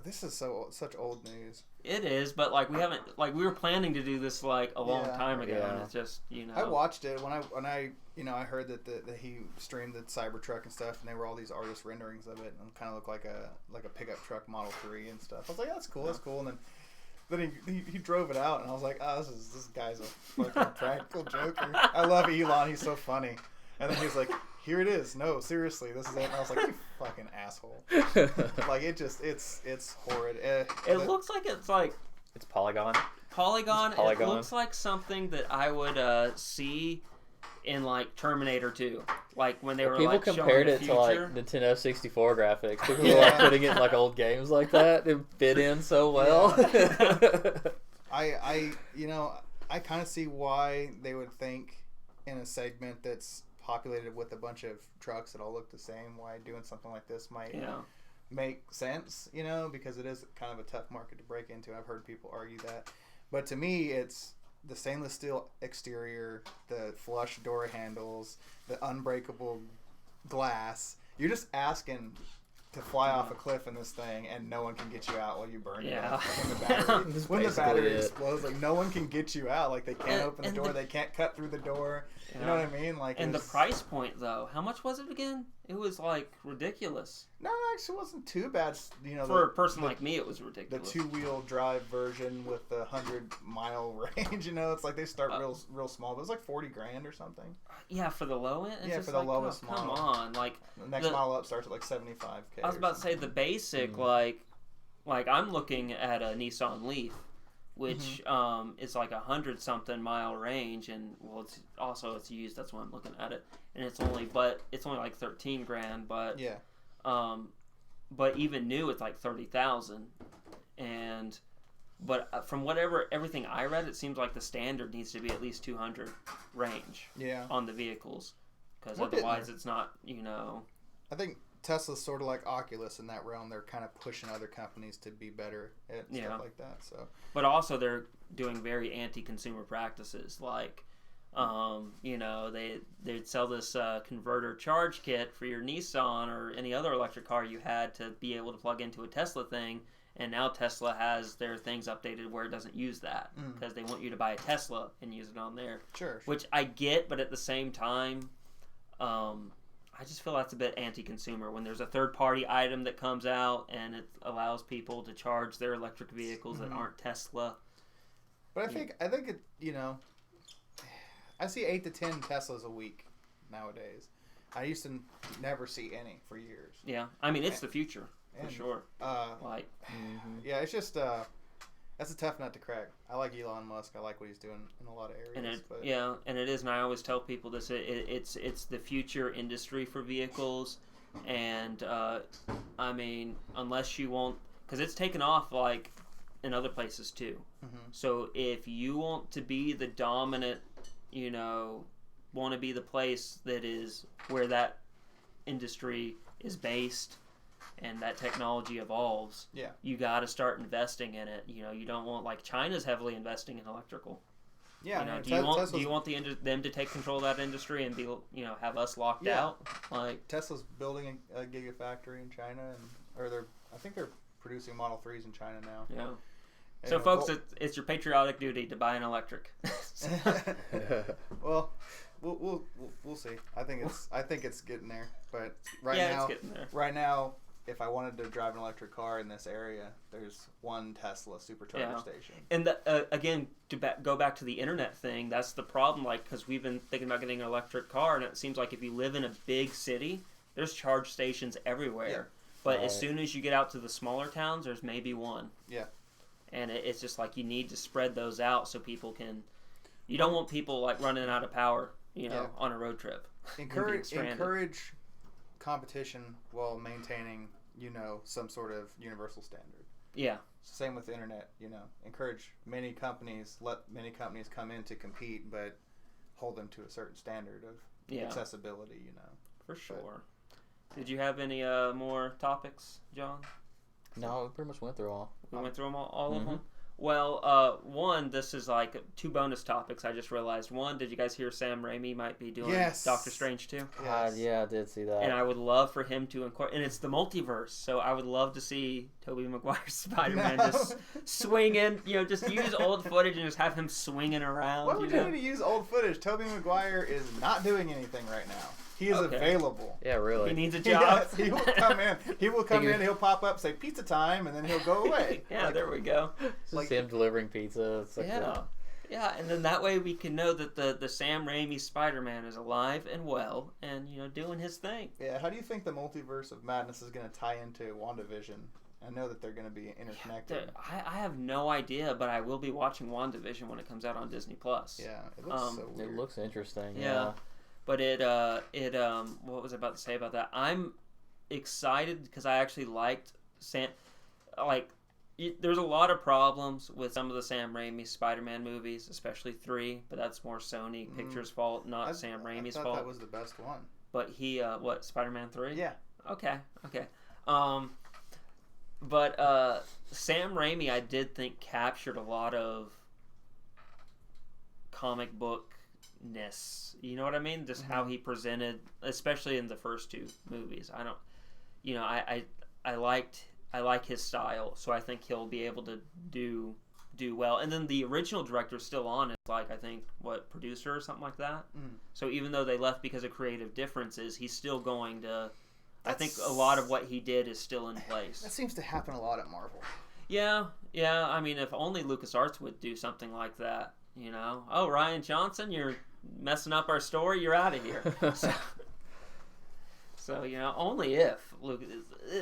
this is such old news. It is, but we were planning to do this like a long time ago, and it's just I watched it when I heard that he streamed the Cybertruck and stuff, and they were all these artist renderings of it, and it kind of looked like a pickup truck Model 3 and stuff. I was like, that's cool, and then he drove it out, and I was like, oh, this guy's a fucking practical joker. I love Elon, he's so funny. And then he was like, here it is. No, seriously, this is it. And I was like, you fucking asshole. Like, it's horrid. It looks like it's Polygon. Polygon. It looks like something that I would see in, like, Terminator 2. Like, when they were, people like, compared showing the it future. to, like, Nintendo 64 graphics. People were, like, putting it in, like, old games like that. It fit in so well. I kind of see why they would think in a segment that's populated with a bunch of trucks that all look the same, why doing something like this might make sense, because it is kind of a tough market to break into. I've heard people argue that. But to me, it's the stainless steel exterior, the flush door handles, the unbreakable glass. You're just asking to fly off a cliff in this thing, and no one can get you out while you burn it up. When the battery explodes, like, no one can get you out. Like, they can't open the door, they can't cut through the door. You know what I mean? Like, and the price point, though, how much was it again? It was, like, ridiculous. No, it actually wasn't too bad. For a person like me, it was ridiculous. The 2-wheel drive version with the 100-mile range, it's like they start real small. But it was like $40,000 or something. Yeah, for the low end. It's just for the lowest model. Come on, like the next model up starts at like $75,000. I was about to say the basic, like I'm looking at a Nissan Leaf, which is like 100-something mile range, and well, it's used. That's why I'm looking at it, and it's only like 13 grand, but Yeah. but even new, it's like 30,000, but from everything I read, it seems like the standard needs to be at least 200 range on the vehicles, because otherwise it's not, I think Tesla's sort of like Oculus in that realm. They're kind of pushing other companies to be better at stuff like that. So, but also they're doing very anti-consumer practices, like they'd sell this converter charge kit for your Nissan or any other electric car you had to be able to plug into a Tesla thing, and now Tesla has their things updated where it doesn't use that, because they want you to buy a Tesla and use it on there. Sure. Which I get, but at the same time, I just feel that's a bit anti-consumer when there's a third-party item that comes out and it allows people to charge their electric vehicles that aren't Tesla. But I think it, I see 8 to 10 Teslas a week nowadays. I used to never see any for years. Yeah, I mean it's the future for sure. Yeah, it's just that's a tough nut to crack. I like Elon Musk. I like what he's doing in a lot of areas. And it is. And I always tell people this: it's the future industry for vehicles, and I mean, unless you want, because it's taken off like in other places too. So if you want to be the dominant, want to be the place that is where that industry is based and that technology evolves, you got to start investing in it. You don't want, like, China's heavily investing in electrical. Yeah. Do you want them to take control of that industry and be, have us locked out? Like, Tesla's building a gigafactory in China, I think they're producing Model 3s in China now. Yeah. So, folks, it's your patriotic duty to buy an electric. Well, we'll see. I think it's getting there, but it's getting there. Right now, if I wanted to drive an electric car in this area, there's one Tesla supercharger station. And again, to go back to the internet thing, that's the problem. Like, because we've been thinking about getting an electric car, and it seems like if you live in a big city, there's charge stations everywhere. Yeah. But as soon as you get out to the smaller towns, there's maybe one. Yeah. And it's just like you need to spread those out so people can. You don't want people like running out of power, on a road trip. Encourage competition while maintaining, some sort of universal standard. Yeah. Same with the internet, encourage many companies, let many companies come in to compete, but hold them to a certain standard of accessibility, For sure. Did you have any more topics, John? No, we pretty much went through all. We went through them all of them? Well, one, this is like 2 bonus topics I just realized. One, did you guys hear Sam Raimi might be doing Doctor Strange 2? Yes. Yeah, I did see that. And I would love for him to incorporate, and it's the multiverse, so I would love to see Tobey Maguire's Spider-Man just swing in, just use old footage and just have him swinging around. Why would you need to use old footage? Tobey Maguire is not doing anything right now. He is available. Yeah, really. He needs a job. He will come in. He'll pop up, say pizza time, and then he'll go away. There we go. Just him delivering pizza. It's like yeah, and then that way we can know that the Sam Raimi Spider-Man is alive and well and, doing his thing. Yeah, how do you think the Multiverse of Madness is going to tie into WandaVision? I know that they're going to be interconnected. I have no idea, but I will be watching WandaVision when it comes out on Disney+. Yeah, it looks so weird. It looks interesting. Yeah. But what was I about to say about that? I'm excited because I actually liked there's a lot of problems with some of the Sam Raimi Spider-Man movies, especially 3, but that's more Sony Pictures' fault, not Sam Raimi's fault. That was the best one. But he, Spider-Man 3? Yeah. Okay. But Sam Raimi, I did think captured a lot of comic bookness. You know what I mean? Just how he presented, especially in the first 2 movies. I like his style, so I think he'll be able to do well. And then the original director's still on. It's like, I think, producer or something like that. So even though they left because of creative differences, he's still going to. I think a lot of what he did is still in place. That seems to happen a lot at Marvel. Yeah. I mean, if only LucasArts would do something like that. Oh, Rian Johnson, you're messing up our story. You're out of here. So only if Lucas,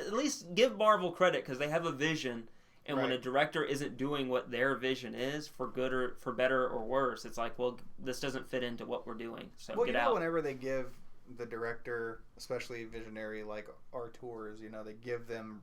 at least give Marvel credit because they have a vision, And when a Right. director isn't doing what their vision is, for good or for better or worse, it's like, well, this doesn't fit into what we're doing. So Well, get you know, out. whenever they give the director, especially visionary like auteurs, you know, they give them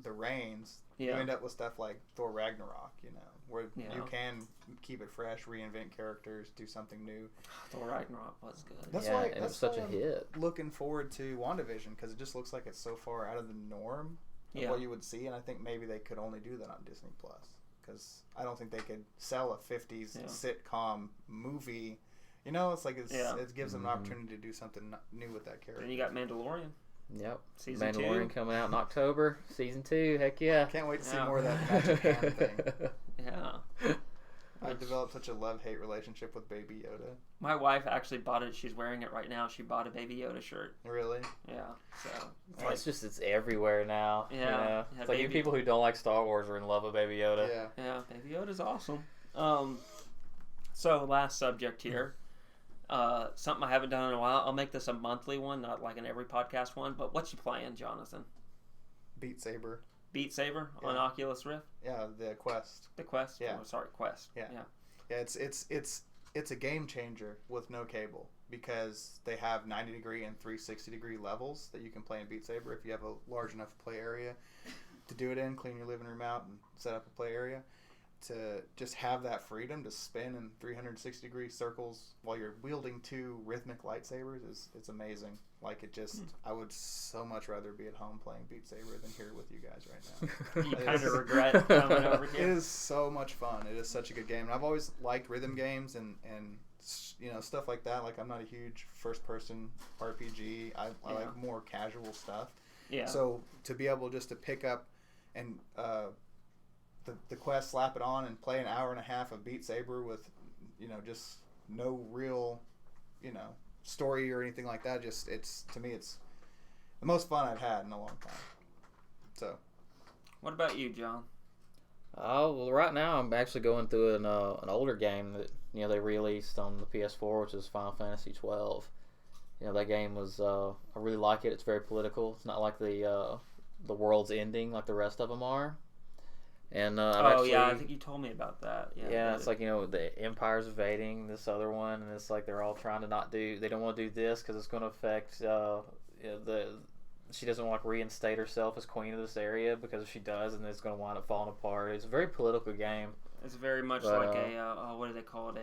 the reins. You Yeah. end up with stuff like Thor Ragnarok, you know, where Yeah. you can keep it fresh, reinvent characters, do something new. Thor Ragnarok was good. That's yeah, why and it that's was such why a I'm hit. looking forward to WandaVision, because it just looks like it's so far out of the norm of Yeah. what you would see, and I think maybe they could only do that on Disney Plus, because I don't think they could sell a 50s Yeah. sitcom movie. You know, it's like Yeah. it gives them an Mhm. opportunity to do something new with that character. Then you got Mandalorian. Yep. Season Mandalorian 2. coming out in October. Season 2. Heck yeah. Can't wait to see Yeah. more of that magic hand thing. Yeah. I've developed such a love-hate relationship with Baby Yoda. My wife actually bought it. She's wearing it right now. She bought a Baby Yoda shirt. Really? Yeah. So It's everywhere now. Yeah. You know? Yeah, It's like even Baby- people who don't like Star Wars are in love with Baby Yoda. Yeah. yeah, Baby Yoda's awesome. So last subject here. Something I haven't done in a while. I'll make this a monthly one, not like an every podcast one. But what you playing, Jonathan? Beat Saber. Beat Saber on Yeah. Oculus Rift? Yeah, the Quest. The Quest? Yeah. Oh, sorry, Quest. Yeah. Yeah. Yeah, it's a game changer with no cable, because they have 90-degree and 360-degree levels that you can play in Beat Saber if you have a large enough play area to do it in. Clean your living room out and set up a play area. To just have that freedom to spin in 360-degree circles while you're wielding two rhythmic lightsabers it's amazing. Like, it just, I would so much rather be at home playing Beat Saber than here with you guys right now. You It kind is- of regret coming over It here. is so much fun. It is such a good game. And I've always liked rhythm games and you know, stuff like that. Like, I'm not a huge first-person RPG. I Yeah. like more casual stuff. Yeah. So to be able just to pick up and the Quest, slap it on, and play an hour and a half of Beat Saber with, you know, just no real, you know, story or anything like that. Just, it's, to me, it's the most fun I've had in a long time. So What about you, John? Oh, well, right now I'm actually going through an older game that, you know, they released on the PS4, which is Final Fantasy 12. You know, that game was, I really like it. It's very political. It's not like the world's ending like the rest of them are. And yeah, I think you told me about that. yeah, it's like, you know, the Empire's invading this other one, and it's like they're all trying to they don't want to do this because it's going to affect you know, she doesn't want to reinstate herself as queen of this area, because if she does, then it's going to wind up falling apart. It's a very political game. It's very much But, like what do they call it?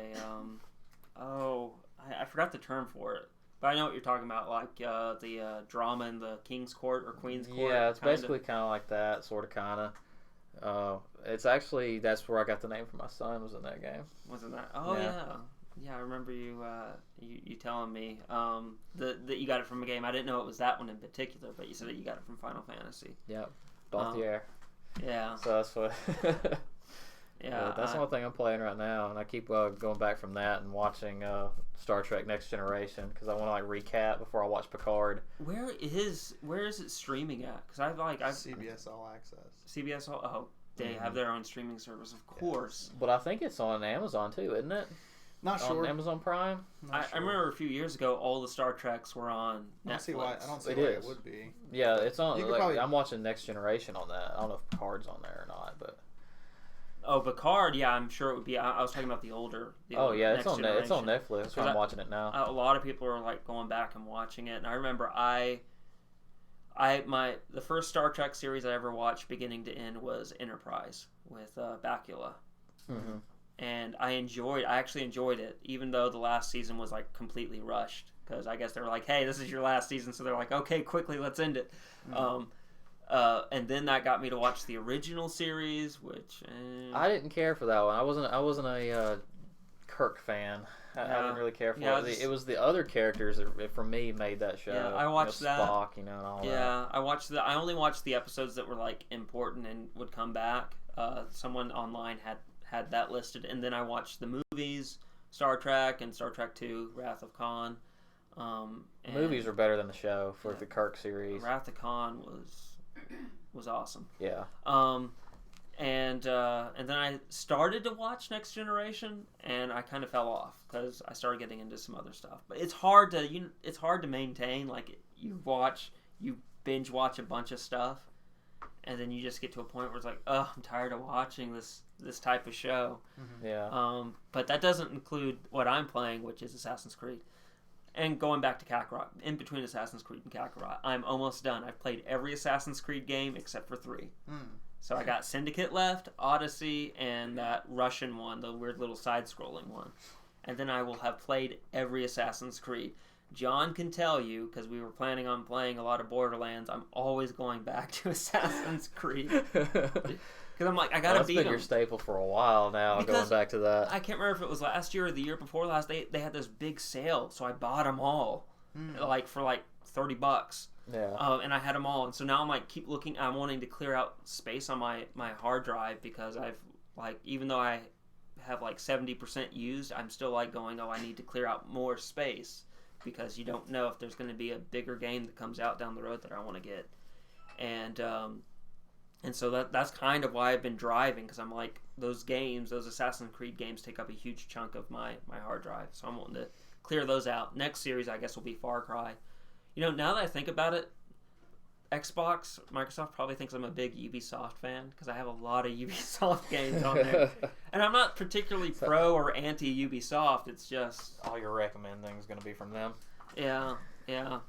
I forgot the term for it. But I know what you're talking about, like the drama in the King's Court or Queen's Court. Yeah, it's kinda. basically kind of like that, sort of, kind of. It's actually, that's where I got the name for my son, was in that game. Wasn't that? Oh Yeah. yeah, yeah. I remember you telling me that you got it from a game. I didn't know it was that one in particular, but you said that you got it from Final Fantasy. Yep, Balthier. Yeah, So that's what. yeah. That's the only thing I'm playing right now, and I keep going back from that and watching Star Trek Next Generation, because I want to like recap before I watch Picard. Where is it streaming at? Because I've CBS All Access. CBS. Oh, they have their own streaming service, of course. But I think it's on Amazon too, isn't it? Not On sure. Amazon Prime. Not I remember a few years ago, all the Star Treks were on I don't Netflix. see why. I don't see It why is. it would be. Yeah, it's on. You could Like, probably- I'm watching Next Generation on that. I don't know if Picard's on there or not, but Oh, Picard. Yeah, I'm sure it would be. I was talking about the older. oh yeah, Next it's on it's on Generation. Netflix. That's why I'm watching it now. A lot of people are like going back and watching it, and I remember the first Star Trek series I ever watched, beginning to end, was Enterprise with Bakula, Mm-hmm. and I actually enjoyed it, even though the last season was like completely rushed, because I guess they were like, "Hey, this is your last season," so they're like, "Okay, quickly, let's end it." And then that got me to watch the original series, which I didn't care for that one. I wasn't a Kirk fan. I didn't really care for Yeah, it. It was the other characters that, for me, made that show. Yeah, I watched that. Spock, you know, and all that. Yeah, I only watched the episodes that were like important and would come back. Someone online had that listed, and then I watched the movies, Star Trek and Star Trek II, Wrath of Khan. The movies are better than the show for the Kirk series. Wrath of Khan was awesome. Yeah. And then I started to watch Next Generation, and I kind of fell off because I started getting into some other stuff. But it's hard to maintain. Like, you binge watch a bunch of stuff, and then you just get to a point where it's like, oh, I'm tired of watching this type of show. Yeah. But that doesn't include what I'm playing, which is Assassin's Creed. And going back to Kakarot, in between Assassin's Creed and Kakarot, I'm almost done. I've played every Assassin's Creed game except for 3. So I got Syndicate left, Odyssey, and that Russian one, the weird little side-scrolling one. And then I will have played every Assassin's Creed. John can tell you, because we were planning on playing a lot of Borderlands, I'm always going back to Assassin's Creed. Because I'm like, I gotta beat them. That's been your staple for a while now, going back to that. I can't remember if it was last year or the year before last. They had this big sale, so I bought them all, like for like $30. Yeah. And I had them all, and so now I'm like, keep looking. I'm wanting to clear out space on my hard drive because I've like, even though I have like 70% used, I'm still like going, oh, I need to clear out more space because you don't know if there's going to be a bigger game that comes out down the road that I want to get, and so that's kind of why I've been driving, because I'm like, those Assassin's Creed games take up a huge chunk of my hard drive. So I'm wanting to clear those out. Next series, I guess, will be Far Cry. You know, now that I think about it, Microsoft probably thinks I'm a big Ubisoft fan because I have a lot of Ubisoft games on there. And I'm not particularly pro or anti-Ubisoft. It's just... all your recommending is going to be from them. Yeah.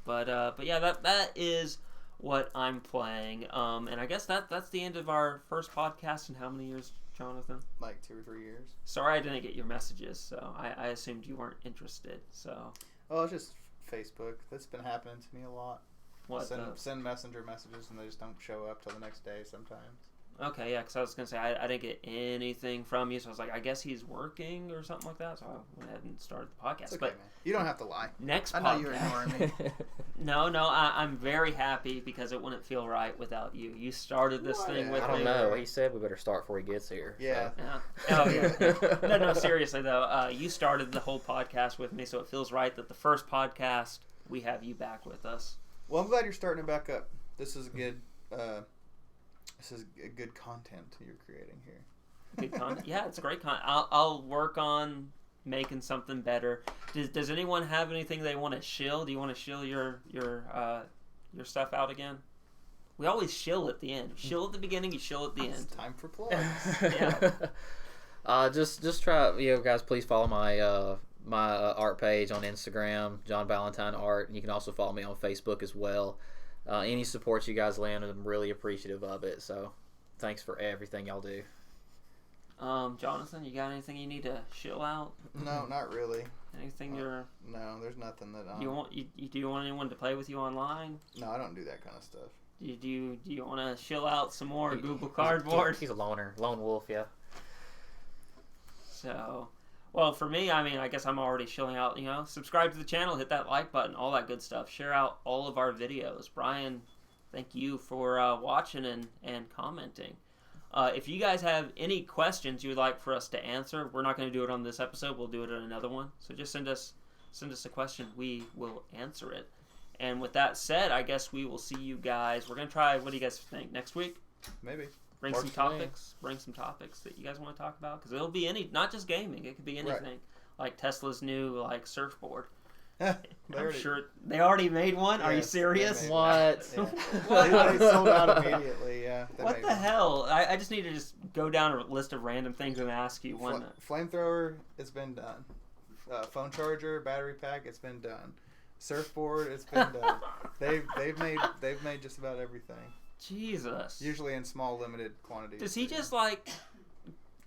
But yeah, that is what I'm playing, and I guess that's the end of our first podcast in how many years, Jonathan? Like 2 or 3 years. Sorry I didn't get your messages, so I assumed you weren't interested. So Well, it's just Facebook. That's been happening to me a lot. what? Send messenger messages and they just don't show up till the next day sometimes. Okay, yeah, because I was gonna say I didn't get anything from you, so I was like, I guess he's working or something like that. So I went ahead and started the podcast. It's okay, But man. You don't have to lie. next I podcast, know you're ignoring me. no, I'm very happy because it wouldn't feel right without you. You started this thing with I don't me. know. He said we better start before he gets here. Yeah. Yeah. Oh, yeah. No, seriously though, you started the whole podcast with me, so it feels right that the first podcast we have you back with us. Well, I'm glad you're starting it back up. This is good. This is good content you're creating here. Good content. Yeah, it's great content. I'll work on making something better. Does anyone have anything they want to shill? Do you want to shill your stuff out again? We always shill at the end. Shill at the beginning, you shill at the It's end. time for plugs. Yeah. Just try, guys, please follow my my art page on Instagram, John Valentine Art, and you can also follow me on Facebook as well. Any support you guys lend, I'm really appreciative of it. So, thanks for everything y'all do. Jonathan, you got anything you need to shill out? No, not really. Anything No, there's nothing that do you want anyone to play with you online? No, I don't do that kind of stuff. Do you want to shill out some more Google Cardboard? He's a loner, lone wolf, yeah. So, well, for me, I mean, I guess I'm already shilling out, subscribe to the channel, hit that like button, all that good stuff. Share out all of our videos. Brian, thank you for watching and commenting. If you guys have any questions you would like for us to answer, we're not going to do it on this episode. We'll do it on another one. So just send us a question. We will answer it. And with that said, I guess we will see you guys. We're going to try, what do you guys think, next week? Maybe. Bring some topics that you guys want to talk about, because it'll be not just gaming. It could be anything, Right. like Tesla's new surfboard. I'm Sure they already made one. Are you Yes, they serious? made What? Yeah. They sold out immediately. Yeah. They What made the one. hell? I just need to just go down a list of random things and ask you one. Flamethrower, it's been done. Phone charger, battery pack, it's been done. Surfboard, it's been done. They've made just about everything. Jesus. Usually in small, limited quantities. Does he just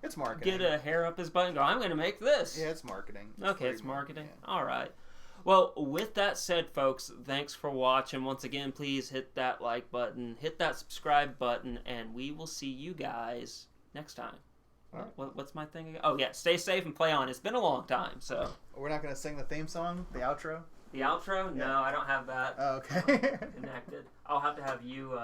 It's marketing. get a hair up his butt and go, I'm going to make this? Yeah, it's marketing. Okay, it's marketing. Yeah. All right. Well, with that said, folks, thanks for watching. Once again, please hit that like button, hit that subscribe button, and we will see you guys next time. All right. What's my thing again? Oh, yeah, stay safe and play on. It's been a long time, so. We're not going to sing the theme song, the outro? The outro? Yeah. No, I don't have that Oh, okay. connected. I'll have to have you...